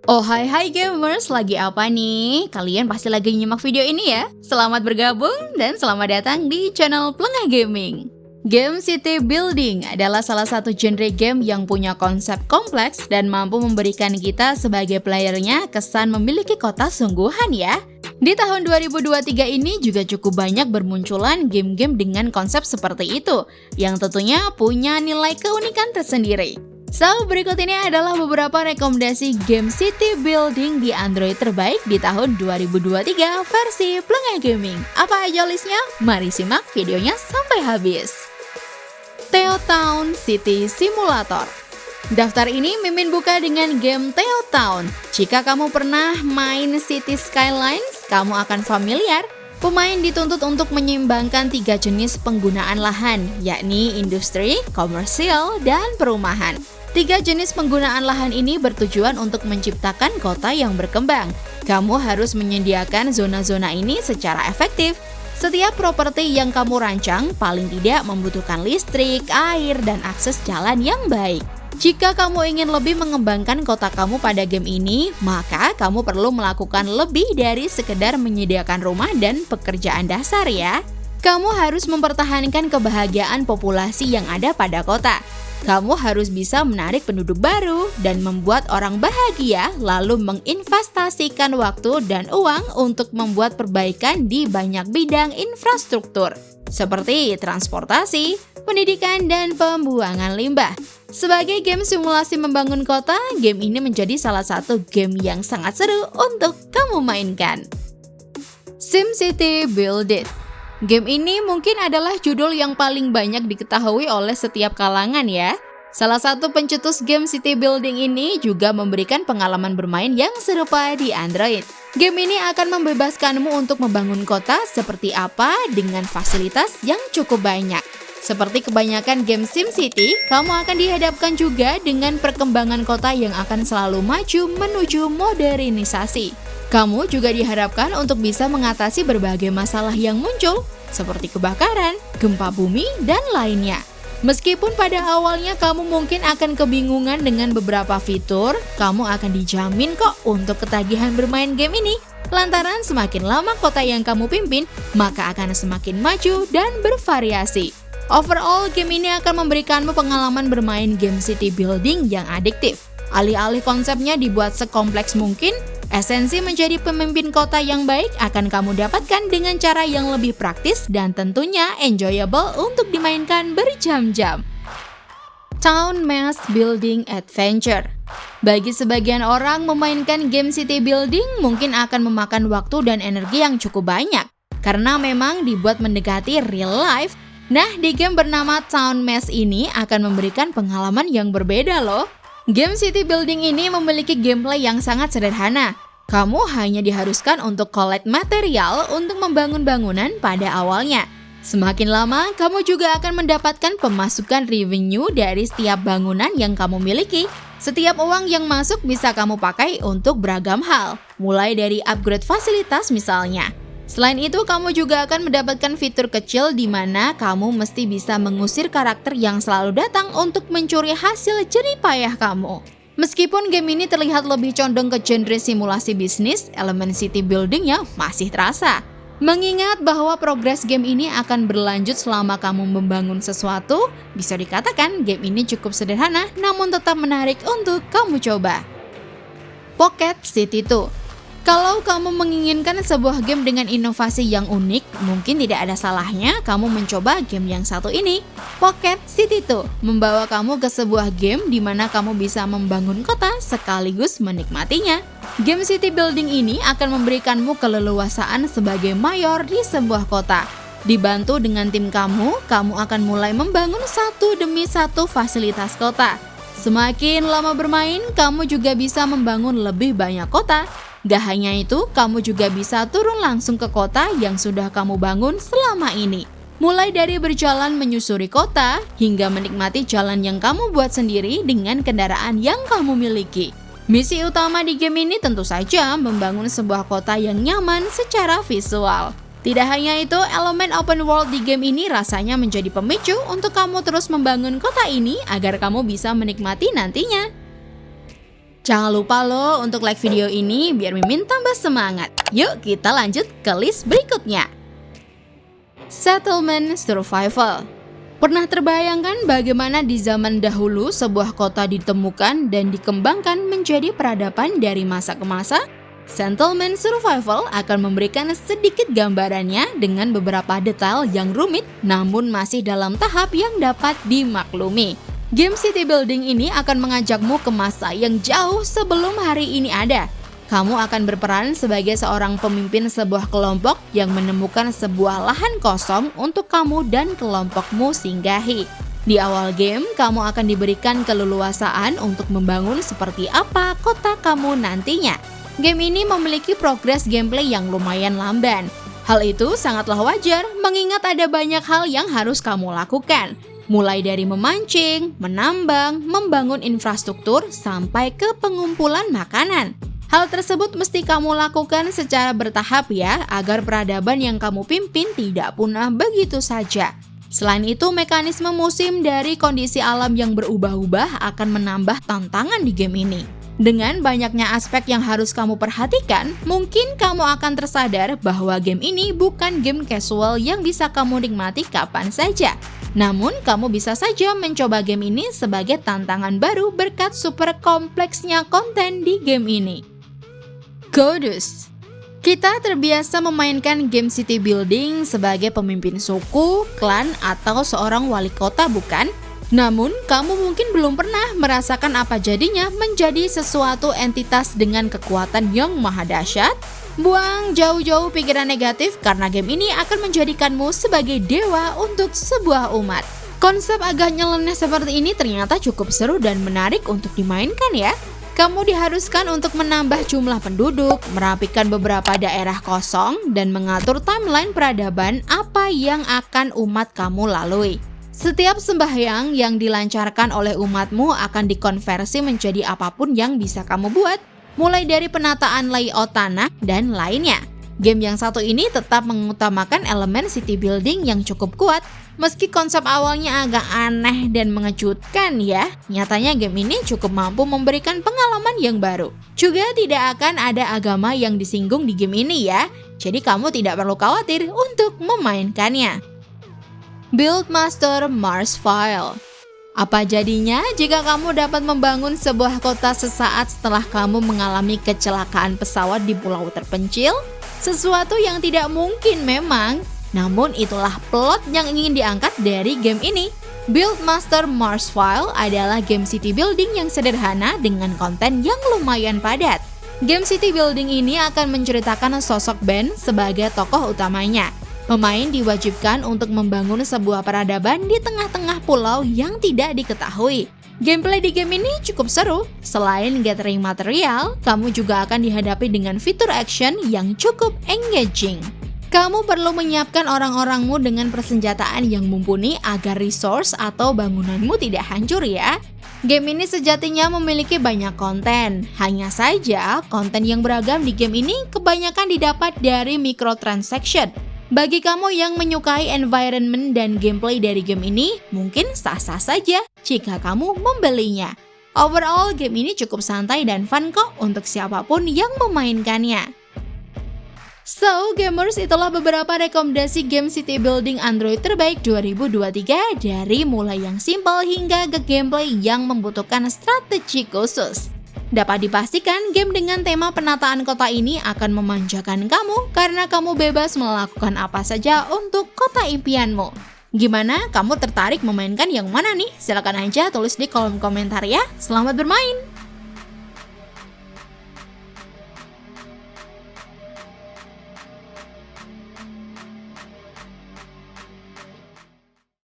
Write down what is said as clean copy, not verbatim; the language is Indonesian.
Oh hai gamers, lagi apa nih? Kalian pasti lagi nyimak video ini ya? Selamat bergabung dan selamat datang di channel Plengah Gaming. Game city building adalah salah satu genre game yang punya konsep kompleks dan mampu memberikan kita sebagai playernya kesan memiliki kota sungguhan ya. Di tahun 2023 ini juga cukup banyak bermunculan game-game dengan konsep seperti itu, yang tentunya punya nilai keunikan tersendiri. So, berikut ini adalah beberapa rekomendasi game city building di Android terbaik di tahun 2023 versi Plengah Gaming. Apa aja listnya? Mari simak videonya sampai habis. Teo Town City Simulator. Daftar ini Mimin buka dengan game Teo Town. Jika kamu pernah main City Skylines, kamu akan familiar. Pemain dituntut untuk menyeimbangkan 3 jenis penggunaan lahan, yakni industri, komersial, dan perumahan. 3 jenis penggunaan lahan ini bertujuan untuk menciptakan kota yang berkembang. Kamu harus menyediakan zona-zona ini secara efektif. Setiap properti yang kamu rancang paling tidak membutuhkan listrik, air, dan akses jalan yang baik. Jika kamu ingin lebih mengembangkan kota kamu pada game ini, maka kamu perlu melakukan lebih dari sekedar menyediakan rumah dan pekerjaan dasar ya. Kamu harus mempertahankan kebahagiaan populasi yang ada pada kota. Kamu harus bisa menarik penduduk baru dan membuat orang bahagia, lalu menginvestasikan waktu dan uang untuk membuat perbaikan di banyak bidang infrastruktur, seperti transportasi, pendidikan, dan pembuangan limbah. Sebagai game simulasi membangun kota, game ini menjadi salah satu game yang sangat seru untuk kamu mainkan. SimCity Build It. Game ini mungkin adalah judul yang paling banyak diketahui oleh setiap kalangan ya. Salah satu pencetus game city building ini juga memberikan pengalaman bermain yang serupa di Android. Game ini akan membebaskanmu untuk membangun kota seperti apa dengan fasilitas yang cukup banyak. Seperti kebanyakan game SimCity, kamu akan dihadapkan juga dengan perkembangan kota yang akan selalu maju menuju modernisasi. Kamu juga diharapkan untuk bisa mengatasi berbagai masalah yang muncul, seperti kebakaran, gempa bumi, dan lainnya. Meskipun pada awalnya kamu mungkin akan kebingungan dengan beberapa fitur, kamu akan dijamin kok untuk ketagihan bermain game ini. Lantaran semakin lama kota yang kamu pimpin, maka akan semakin maju dan bervariasi. Overall, game ini akan memberikanmu pengalaman bermain game city building yang adiktif. Alih-alih konsepnya dibuat sekompleks mungkin, esensi menjadi pemimpin kota yang baik akan kamu dapatkan dengan cara yang lebih praktis dan tentunya enjoyable untuk dimainkan berjam-jam. Town Mass Building Adventure. Bagi sebagian orang, memainkan game city building mungkin akan memakan waktu dan energi yang cukup banyak, karena memang dibuat mendekati real life. Nah, di game bernama Town Mass ini akan memberikan pengalaman yang berbeda loh. Game city building ini memiliki gameplay yang sangat sederhana. Kamu hanya diharuskan untuk collect material untuk membangun bangunan pada awalnya. Semakin lama, kamu juga akan mendapatkan pemasukan revenue dari setiap bangunan yang kamu miliki. Setiap uang yang masuk bisa kamu pakai untuk beragam hal, mulai dari upgrade fasilitas misalnya. Selain itu, kamu juga akan mendapatkan fitur kecil di mana kamu mesti bisa mengusir karakter yang selalu datang untuk mencuri hasil jerih payah kamu. Meskipun game ini terlihat lebih condong ke genre simulasi bisnis, elemen city buildingnya masih terasa. Mengingat bahwa progres game ini akan berlanjut selama kamu membangun sesuatu, bisa dikatakan game ini cukup sederhana namun tetap menarik untuk kamu coba. Pocket City 2. Kalau kamu menginginkan sebuah game dengan inovasi yang unik, mungkin tidak ada salahnya kamu mencoba game yang satu ini. Pocket City 2 membawa kamu ke sebuah game di mana kamu bisa membangun kota sekaligus menikmatinya. Game city building ini akan memberikanmu keleluasaan sebagai mayor di sebuah kota. Dibantu dengan tim kamu akan mulai membangun satu demi satu fasilitas kota. Semakin lama bermain, kamu juga bisa membangun lebih banyak kota. Gak hanya itu, kamu juga bisa turun langsung ke kota yang sudah kamu bangun selama ini. Mulai dari berjalan menyusuri kota, hingga menikmati jalan yang kamu buat sendiri dengan kendaraan yang kamu miliki. Misi utama di game ini tentu saja membangun sebuah kota yang nyaman secara visual. Tidak hanya itu, elemen open world di game ini rasanya menjadi pemicu untuk kamu terus membangun kota ini agar kamu bisa menikmati nantinya. Jangan lupa loh untuk like video ini biar Mimin tambah semangat. Yuk kita lanjut ke list berikutnya. Settlement Survival. Pernah terbayangkan bagaimana di zaman dahulu sebuah kota ditemukan dan dikembangkan menjadi peradaban dari masa ke masa? Settlement Survival akan memberikan sedikit gambarannya dengan beberapa detail yang rumit namun masih dalam tahap yang dapat dimaklumi. Game city building ini akan mengajakmu ke masa yang jauh sebelum hari ini ada. Kamu akan berperan sebagai seorang pemimpin sebuah kelompok yang menemukan sebuah lahan kosong untuk kamu dan kelompokmu singgahi. Di awal game, kamu akan diberikan keleluasaan untuk membangun seperti apa kota kamu nantinya. Game ini memiliki progres gameplay yang lumayan lamban. Hal itu sangatlah wajar mengingat ada banyak hal yang harus kamu lakukan. Mulai dari memancing, menambang, membangun infrastruktur, sampai ke pengumpulan makanan. Hal tersebut mesti kamu lakukan secara bertahap ya, agar peradaban yang kamu pimpin tidak punah begitu saja. Selain itu, mekanisme musim dari kondisi alam yang berubah-ubah akan menambah tantangan di game ini. Dengan banyaknya aspek yang harus kamu perhatikan, mungkin kamu akan tersadar bahwa game ini bukan game casual yang bisa kamu nikmati kapan saja. Namun, kamu bisa saja mencoba game ini sebagai tantangan baru berkat super kompleksnya konten di game ini. Godus. Kita terbiasa memainkan game city building sebagai pemimpin suku, klan, atau seorang wali kota, bukan? Namun, kamu mungkin belum pernah merasakan apa jadinya menjadi sesuatu entitas dengan kekuatan yang maha dahsyat. Buang jauh-jauh pikiran negatif karena game ini akan menjadikanmu sebagai dewa untuk sebuah umat. Konsep agak nyeleneh seperti ini ternyata cukup seru dan menarik untuk dimainkan ya. Kamu diharuskan untuk menambah jumlah penduduk, merapikan beberapa daerah kosong, dan mengatur timeline peradaban apa yang akan umat kamu lalui. Setiap sembahyang yang dilancarkan oleh umatmu akan dikonversi menjadi apapun yang bisa kamu buat, mulai dari penataan layout tanah dan lainnya. Game yang satu ini tetap mengutamakan elemen city building yang cukup kuat, meski konsep awalnya agak aneh dan mengejutkan ya. Nyatanya game ini cukup mampu memberikan pengalaman yang baru. Juga tidak akan ada agama yang disinggung di game ini ya, jadi kamu tidak perlu khawatir untuk memainkannya. Buildmaster Marsfile. Apa jadinya jika kamu dapat membangun sebuah kota sesaat setelah kamu mengalami kecelakaan pesawat di pulau terpencil? Sesuatu yang tidak mungkin memang, namun itulah plot yang ingin diangkat dari game ini. Buildmaster Marsfile adalah game city building yang sederhana dengan konten yang lumayan padat. Game city building ini akan menceritakan sosok Ben sebagai tokoh utamanya. Pemain diwajibkan untuk membangun sebuah peradaban di tengah-tengah pulau yang tidak diketahui. Gameplay di game ini cukup seru. Selain gathering material, kamu juga akan dihadapi dengan fitur action yang cukup engaging. Kamu perlu menyiapkan orang-orangmu dengan persenjataan yang mumpuni agar resource atau bangunanmu tidak hancur ya. Game ini sejatinya memiliki banyak konten. Hanya saja, konten yang beragam di game ini kebanyakan didapat dari microtransaction. Bagi kamu yang menyukai environment dan gameplay dari game ini, mungkin sah-sah saja jika kamu membelinya. Overall, game ini cukup santai dan fun kok untuk siapapun yang memainkannya. So, gamers, itulah beberapa rekomendasi game city building Android terbaik 2023 dari mulai yang simple hingga ke gameplay yang membutuhkan strategi khusus. Dapat dipastikan game dengan tema penataan kota ini akan memanjakan kamu karena kamu bebas melakukan apa saja untuk kota impianmu. Gimana? Kamu tertarik memainkan yang mana nih? Silahkan aja tulis di kolom komentar ya. Selamat bermain!